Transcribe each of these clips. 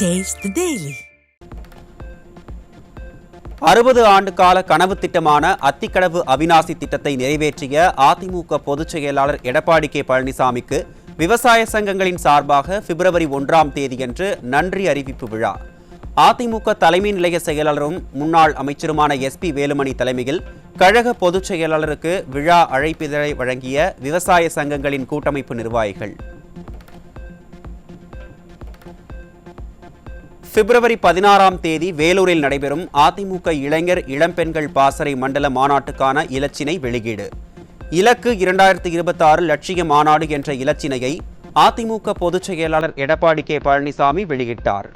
Taste the Daily. 60 ஆண்டு கால கனவு திட்டமான அத்திக்கடவு அவிநாசி திட்டத்தை நிறைவேற்றிய அதிமுக பொதுச் செயலாளர் எடப்பாடி கே பழனிசாமிக்கு விவசாய சங்கங்களின் சார்பாக பிப்ரவரி 1ஆம் தேதியன்று நன்றி அறிவிப்பு விழா. அதிமுக தலைமை நிலைய செயலாளரும் முன்னாள் அமைச்சருமான SP வேலுமணி தலைமையில் கழக பொதுச் செயலாளருக்கு விழா அழைப்பிதழை வழங்கிய விவசாய சங்கங்களின் கூட்டமைப்பு நிர்வாகிகள். பிப்ரவரி 16ஆம் தேதி வேலூரில் நடைபெறும் அதிமுக இளைஞர் இளம்பெண்கள் பாசறை மண்டல மாநாட்டுக்கான இலச்சினை வெளியீடு. இலக்கு 2026 லட்சிய மாநாடு என்ற இலச்சினையை அதிமுக பொதுச் செயலாளர் எடப்பாடி கே பழனிசாமி வெளியிட்டார்.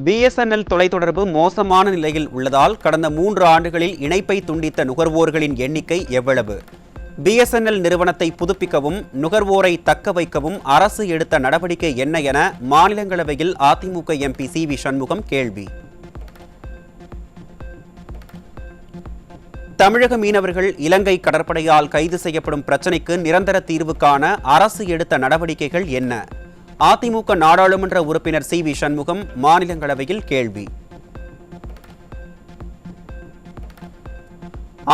BSNL தொலைத்தொடர்பு மோசமான நிலையில் உள்ளதால் கடந்த 3 ஆண்டுகளில் இணைப்பை துண்டித்த நுகர்வோர்களின் எண்ணிக்கை எவ்வளவு? BSNL நிறுவனத்தை புதுப்பிக்கவும் நுகர்வோரை தக்க வைக்கவும் அரசு எடுத்த நடவடிக்கை என்ன என மாநிலங்களவையில் அதிமுக MP CV சண்முகம் கேள்வி. தமிழக மீனவர்கள் இலங்கை கடற்படையால் கைது செய்யப்படும் பிரச்சினைக்கு நிரந்தர தீர்வு காண அரசு எடுத்த நடவடிக்கைகள் என்ன? அதிமுக நாடாளுமன்ற உறுப்பினர் CV சண்முகம் மாநிலங்களவையில் கேள்வி.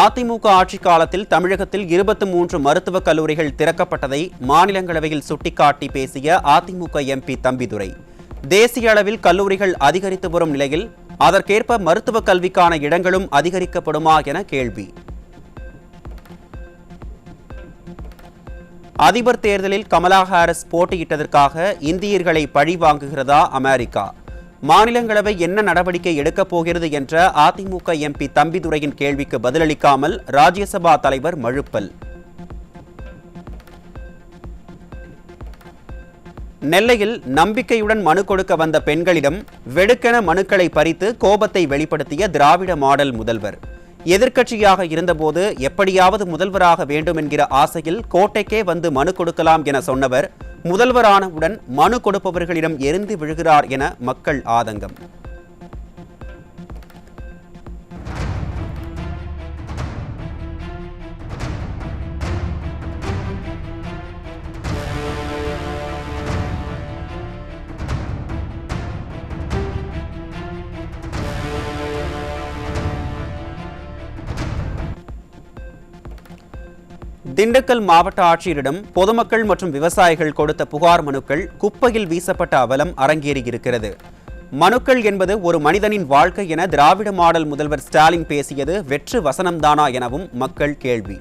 அதிமுக ஆட்சி காலத்தில் தமிழகத்தில் 23 மருத்துவக் கல்லூரிகள் திறக்கப்பட்டதை மாநிலங்களவையில் சுட்டிக்காட்டி பேசிய அதிமுக MP தம்பிதுரை, தேசிய அளவில் கல்லூரிகள் அதிகரித்து வரும் நிலையில் அதற்கேற்ப மருத்துவக் கல்விக்கான இடங்களும் அதிகரிக்கப்படுமா என கேள்வி. அதிபர் தேர்தலில் கமலா ஹாரிஸ் போட்டியிட்டதற்காக இந்தியர்களை பழி வாங்குகிறதா அமெரிக்கா? மாநிலங்களவை என்ன நடவடிக்கை எடுக்கப் போகிறது என்ற அதிமுக MP தம்பிதுரையின் கேள்விக்கு பதிலளிக்காமல் ராஜ்யசபா தலைவர் மழுப்பல். நெல்லையில் நம்பிக்கையுடன் மனு கொடுக்க வந்த பெண்களிடம் வெடுக்கென மனுக்களை பறித்து கோபத்தை வெளிப்படுத்திய திராவிட மாடல் முதல்வர். எதிர்க்கட்சியாக இருந்தபோது எப்படியாவது முதல்வராக வேண்டும் என்கிற ஆசையில் கோட்டைக்கே வந்து மனு கொடுக்கலாம் என சொன்னவர் முதல்வரானவுடன் மனு கொடுப்பவர்களிடம் எரிந்து விழுகிறார் என மக்கள் ஆதங்கம். திண்டுக்கல் மாவட்ட ஆட்சியரிடம் பொதுமக்கள் மற்றும் விவசாயிகள் கொடுத்த புகார் மனுக்கள் குப்பையில் வீசப்பட்ட அவலம் அரங்கேறியிருக்கிறது. மனுக்கள் என்பது ஒரு மனிதனின் வாழ்க்கை என திராவிட மாடல் முதல்வர் ஸ்டாலின் பேசியது வெற்று வசனம்தானா எனவும் மக்கள் கேள்வி.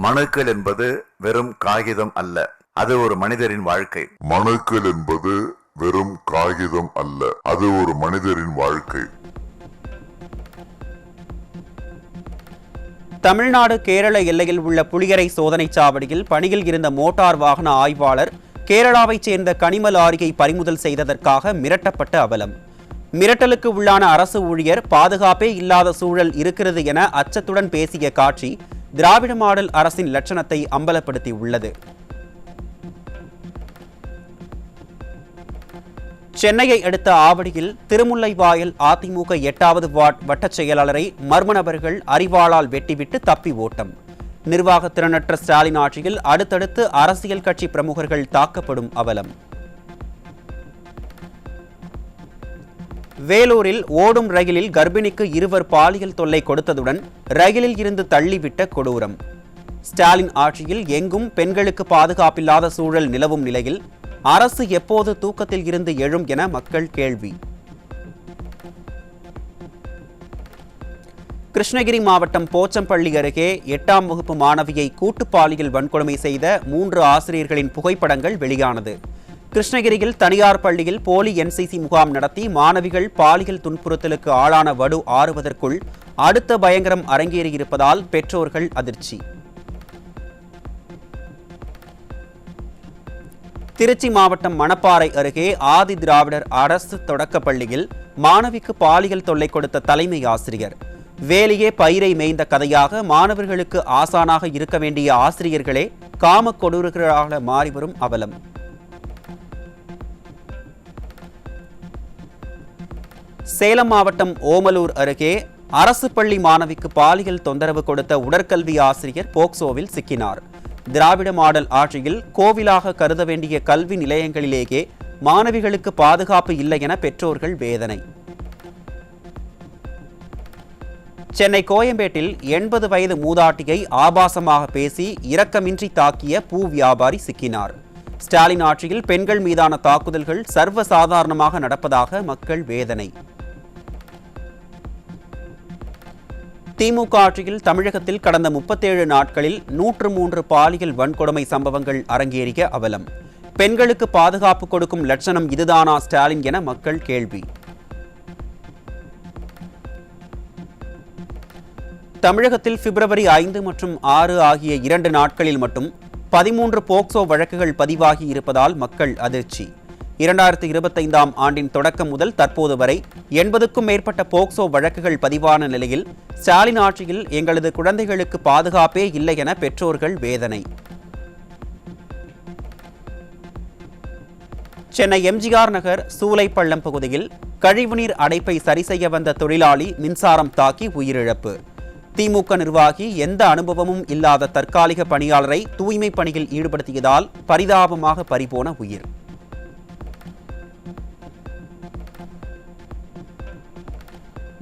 மனுக்கள் என்பது வெறும் காகிதம் அல்ல, அது ஒரு மனிதரின் வாழ்க்கை. மனுக்கள் என்பது வெறும் காகிதம் அல்ல, அது ஒரு மனிதரின் வாழ்க்கை. தமிழ்நாடு கேரள எல்லையில் உள்ள புளியரை சோதனைச் சாவடியில் பணியில் இருந்த மோட்டார் வாகன ஆய்வாளர் கேரளாவைச் சேர்ந்த கனிம லாரியை பறிமுதல் செய்ததற்காக மிரட்டப்பட்ட அவலம். மிரட்டலுக்கு உள்ளான அரசு ஊழியர் பாதுகாப்பே இல்லாத சூழல் இருக்கிறது என அச்சத்துடன் பேசிய காட்சி திராவிட மாடல் அரசின் லட்சணத்தை அம்பலப்படுத்தி உள்ளது. சென்னையை அடுத்த ஆவடியில் திருமுல்லைவாயல் அதிமுக 8வது வார்டு வட்டச் செயலாளரை மர்ம நபர்கள் அரிவாளால் வெட்டிவிட்டு தப்பி ஓட்டம். நிர்வாக திறனற்ற ஸ்டாலின் ஆட்சியில் அடுத்தடுத்து அரசியல் கட்சி பிரமுகர்கள் தாக்கப்படும் அவலம். வேலூரில் ஓடும் ரயிலில் கர்ப்பிணிக்கு 2 பாலியல் தொல்லை கொடுத்ததுடன் ரயிலில் இருந்து தள்ளிவிட்ட கொடூரம். ஸ்டாலின் ஆட்சியில் எங்கும் பெண்களுக்கு பாதுகாப்பில்லாத சூழல் நிலவும் நிலையில் அரசு எப்போது தூக்கத்தில் இருந்து எழும் என மக்கள் கேள்வி. கிருஷ்ணகிரி மாவட்டம் போச்சம்பள்ளி அருகே 8ஆம் வகுப்பு மாணவியை கூட்டு பாலியல் வன்கொடுமை செய்த 3 ஆசிரியர்களின் புகைப்படங்கள் வெளியானது. கிருஷ்ணகிரியில் தனியார் பள்ளியில் போலி NCC முகாம் நடத்தி மாணவிகள் பாலியல் துன்புறுத்தலுக்கு ஆளான வடு ஆறுவதற்குள் அடுத்த பயங்கரம் அரங்கேறியிருப்பதால் பெற்றோர்கள் அதிர்ச்சி. திருச்சி மாவட்டம் மணப்பாறை அருகே ஆதி திராவிடர் அரசு தொடக்கப் பள்ளியில் மாணவிக்கு பாலியல் தொல்லை கொடுத்த தலைமை ஆசிரியர். வேலையே பயிரை மேய்ந்த கதையாக மாணவர்களுக்கு ஆசானாக இருக்க வேண்டிய ஆசிரியர்களே காம கொடூரர்களாக மாறிவரும் அவலம். சேலம் மாவட்டம் ஓமலூர் அருகே அரசு பள்ளி மாணவிக்கு பாலியல் தொந்தரவு கொடுத்த உடற்கல்வி ஆசிரியர் போக்சோவில் சிக்கினார். திராவிட மாடல் ஆட்சியில் கோவிலாக கருத வேண்டிய கல்வி நிலையங்களிலேயே மாணவிகளுக்கு பாதுகாப்பு இல்லை என பெற்றோர்கள் வேதனை. சென்னை கோயம்பேட்டில் 80 வயது மூதாட்டியை ஆபாசமாக பேசி இரக்கமின்றி தாக்கிய பூ வியாபாரி சிக்கினார். ஸ்டாலின் ஆட்சியில் பெண்கள் மீதான தாக்குதல்கள் சர்வசாதாரணமாக நடப்பதாக மக்கள் வேதனை. திமுக ஆட்சியில் தமிழகத்தில் கடந்த 37 நாட்களில் 103 பாலியல் வன்கொடுமை சம்பவங்கள் அரங்கேறிய அவலம். பெண்களுக்கு பாதுகாப்பு கொடுக்கும் லட்சணம் இதுதானா ஸ்டாலின் என மக்கள் கேள்வி. தமிழகத்தில் பிப்ரவரி 5 மற்றும் 6 ஆகிய 2 நாட்களில் மட்டும் 13 போக்சோ வழக்குகள் பதிவாகி இருப்பதால் மக்கள் அதிர்ச்சி. 2025ஆம் ஆண்டின் தொடக்கம் முதல் தற்போது வரை 80க்கும் மேற்பட்ட போக்சோ வழக்குகள் பதிவான நிலையில் ஸ்டாலின் ஆட்சியில் எங்களது குழந்தைகளுக்கு பாதுகாப்பே இல்லை என பெற்றோர்கள் வேதனை. சென்னை எம்ஜிஆர் நகர் சூளைப்பள்ளம் பகுதியில் கழிவுநீர் அடைப்பை சரி செய்ய வந்த தொழிலாளி மின்சாரம் தாக்கி உயிரிழப்பு. திமுக நிர்வாகி எந்த அனுபவமும் இல்லாத தற்காலிக பணியாளரை தூய்மை பணியில் ஈடுபடுத்தியதால் பரிதாபமாக பறிபோன உயிர்.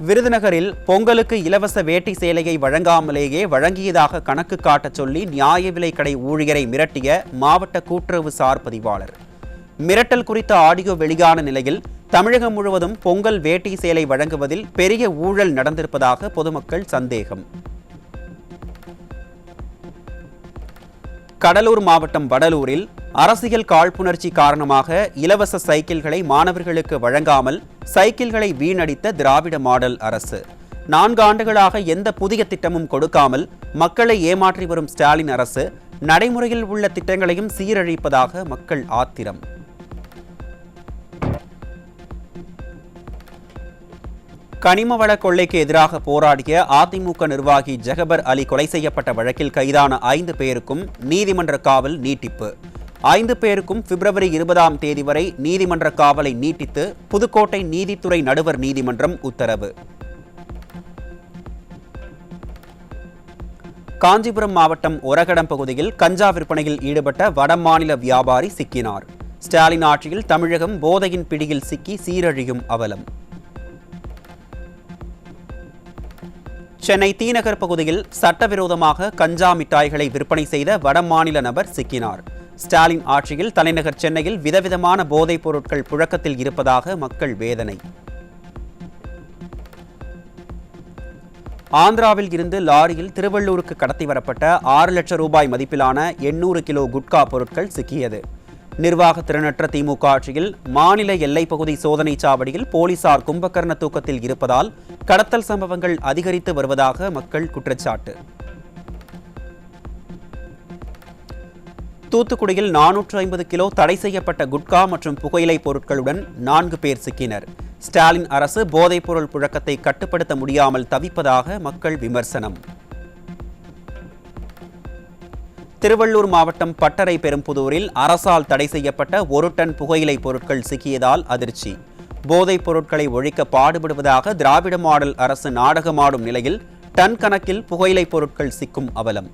விருதுநகரில் பொங்கலுக்கு இலவச வேட்டி சேலையை வழங்காமலேயே வழங்கியதாக கணக்கு காட்டச் சொல்லி நியாய விலைக் கடை ஊழியரை மிரட்டிய மாவட்ட கூட்டுறவு சார் பதிவாளர். மிரட்டல் குறித்த ஆடியோ வெளியான நிலையில் தமிழகம் முழுவதும் பொங்கல் வேட்டி சேலை வழங்குவதில் பெரிய ஊழல் நடந்திருப்பதாக பொதுமக்கள் சந்தேகம். கடலூர் மாவட்டம் வடலூரில் அரசியல் காழ்ப்புணர்ச்சி காரணமாக இலவச சைக்கிள்களை மாணவர்களுக்கு வழங்காமல் சைக்கிள்களை வீணடித்த திராவிட மாடல் அரசு. 4 ஆண்டுகளாக எந்த புதிய திட்டமும் கொடுக்காமல் மக்களை ஏமாற்றி வரும் ஸ்டாலின் அரசு நடைமுறையில் உள்ள திட்டங்களையும் சீரழிப்பதாக மக்கள் ஆத்திரம். கனிமவள கொள்ளைக்கு எதிராக போராடிய அதிமுக நிர்வாகி ஜெகபர் அலி கொலை செய்யப்பட்ட வழக்கில் கைதான 5 பேருக்கும் நீதிமன்ற காவல் நீட்டிப்பு. 5 பேருக்கும் பிப்ரவரி 20ஆம் தேதி வரை நீதிமன்ற காவலை நீட்டித்து புதுக்கோட்டை நீதித்துறை நடுவர் நீதிமன்றம் உத்தரவு. காஞ்சிபுரம் மாவட்டம் ஒரகடம் பகுதியில் கஞ்சா விற்பனையில் ஈடுபட்ட வடமாநில வியாபாரி சிக்கினார். ஸ்டாலின் ஆட்சியில் தமிழகம் போதையின் பிடியில் சிக்கி சீரழியும் அவலம். சென்னை தீநகர் பகுதியில் சட்டவிரோதமாக கஞ்சா மிட்டாய்களை விற்பனை செய்த வடமாநில நபர் சிக்கினார். ஸ்டாலின் ஆட்சியில் தலைநகர் சென்னையில் விதவிதமான போதைப் பொருட்கள் புழக்கத்தில் இருப்பதாக மக்கள் வேதனை. ஆந்திராவில் இருந்து லாரியில் திருவள்ளூருக்கு கடத்தி வரப்பட்ட 6 லட்சம் ரூபாய் மதிப்பிலான 800 கிலோ குட்கா பொருட்கள் சிக்கியது. நிர்வாக திறனற்ற திமுக ஆட்சியில் மாநில எல்லைப் பகுதி சோதனை சாவடியில் போலீசார் கும்பகர்ண தூக்கத்தில் இருப்பதால் கடத்தல் சம்பவங்கள் அதிகரித்து வருவதாக மக்கள் குற்றச்சாட்டு. தூத்துக்குடியில் 450 கிலோ தடை செய்யப்பட்ட குட்கா மற்றும் புகையிலை பொருட்களுடன் 4 பேர் சிக்கினர். ஸ்டாலின் அரசு போதைப்பொருள் புழக்கத்தை கட்டுப்படுத்த முடியாமல் தவிப்பதாக மக்கள் விமர்சனம். திருவள்ளூர் மாவட்டம் பட்டறை பெரும்புதூரில் அரசால் தடை செய்யப்பட்ட 1 டன் புகையிலை பொருட்கள் சிக்கியதால் அதிர்ச்சி. போதைப் பொருட்களை ஒழிக்க பாடுபடுவதாக திராவிட மாடல் அரசு நாடகமாடும் நிலையில் டன் கணக்கில் புகையிலை பொருட்கள் சிக்கும் அவலம்.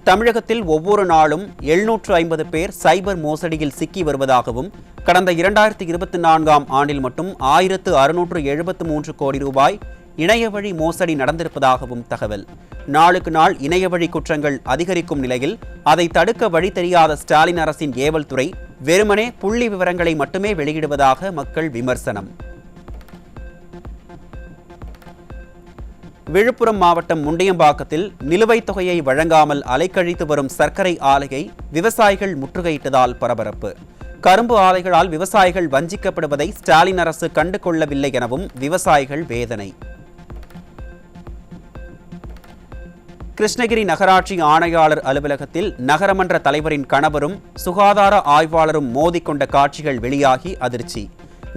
தமிழகத்தில் ஒவ்வொரு நாளும் 750 பேர் சைபர் மோசடியில் சிக்கி வருவதாகவும் கடந்த 2024ஆம் ஆண்டில் மட்டும் 1673 கோடி ரூபாய் இணையவழி மோசடி நடந்திருப்பதாகவும் தகவல். நாளுக்கு நாள் இணையவழி குற்றங்கள் அதிகரிக்கும் நிலையில் அதை தடுக்க வழி தெரியாத ஸ்டாலின் அரசின் ஏவல் துறை வெறுமனே புள்ளி விவரங்களை மட்டுமே வெளியிடுவதாக மக்கள் விமர்சனம். விழுப்புரம் மாவட்டம் முண்டியம்பாக்கத்தில் நிலுவைத் தொகையை வழங்காமல் அலைக்கழித்து வரும் சர்க்கரை ஆலையை விவசாயிகள் முற்றுகையிட்டதால் பரபரப்பு. கரும்பு ஆலைகளால் விவசாயிகள் வஞ்சிக்கப்படுவதை ஸ்டாலின் அரசு கண்டு கொள்ளவில்லை எனவும் விவசாயிகள் வேதனை. கிருஷ்ணகிரி நகராட்சி ஆணையாளர் அலுவலகத்தில் நகரமன்ற தலைவரின் கணவரும் சுகாதார ஆய்வாளரும் மோதிக்கொண்ட காட்சிகள் வெளியாகி அதிர்ச்சி.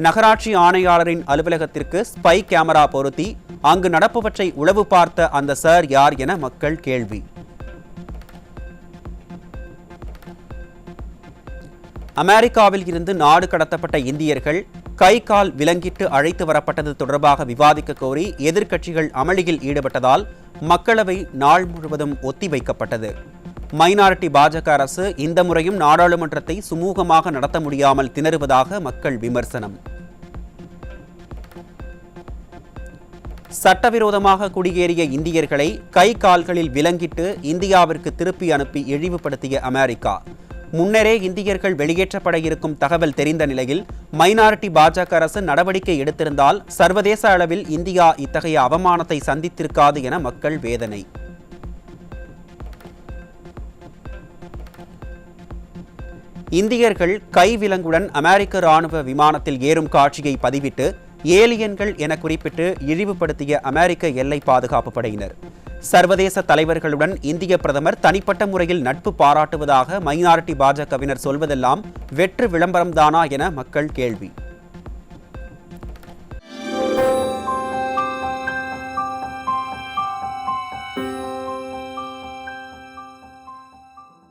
நகராட்சி ஆணையாளரின் அலுவலகத்திற்கு ஸ்பை கேமரா பொருத்தி அங்கு நடப்பவற்றை உளவு பார்த்த அந்த சார் யார் என மக்கள் கேள்வி. அமெரிக்காவில் இருந்து நாடு கடத்தப்பட்ட இந்தியர்கள் கை கால் விலங்கிட்டு அழைத்து வரப்பட்டது தொடர்பாக விவாதிக்க கோரி எதிர்க்கட்சிகள் அமளியில் ஈடுபட்டதால் மக்களவை நாள் முழுவதும் ஒத்திவைக்கப்பட்டது. மைனாரிட்டி பாஜக அரசு இந்த முறையும் நாடாளுமன்றத்தை சுமூகமாக நடத்த முடியாமல் திணறுவதாக மக்கள் விமர்சனம். சட்டவிரோதமாக குடியேறிய இந்தியர்களை கை கால்களில் விலங்கிட்டு இந்தியாவிற்கு திருப்பி அனுப்பி இழிவுபடுத்திய அமெரிக்கா முன்னரே இந்தியர்கள் வெளியேற்றப்பட இருக்கும் தகவல் தெரிந்த நிலையில் மைனாரிட்டி பாஜக அரசு நடவடிக்கை எடுத்திருந்தால் சர்வதேச அளவில் இந்தியா இத்தகைய அவமானத்தை சந்தித்திருக்காது என மக்கள் வேதனை. இந்தியர்கள் கைவிலங்குடன் அமெரிக்க ராணுவ விமானத்தில் ஏறும் காட்சியை பதிவிட்டு ஏலியன்கள் என குறிப்பிட்டு இழிவுபடுத்திய அமெரிக்க எல்லை பாதுகாப்பு படையினர். சர்வதேச தலைவர்களுடன் இந்திய பிரதமர் தனிப்பட்ட முறையில் நட்பு பாராட்டுவதாக மைனாரிட்டி பாஜகவினர் சொல்வதெல்லாம் வெற்று விளம்பரம்தானா என மக்கள் கேள்வி.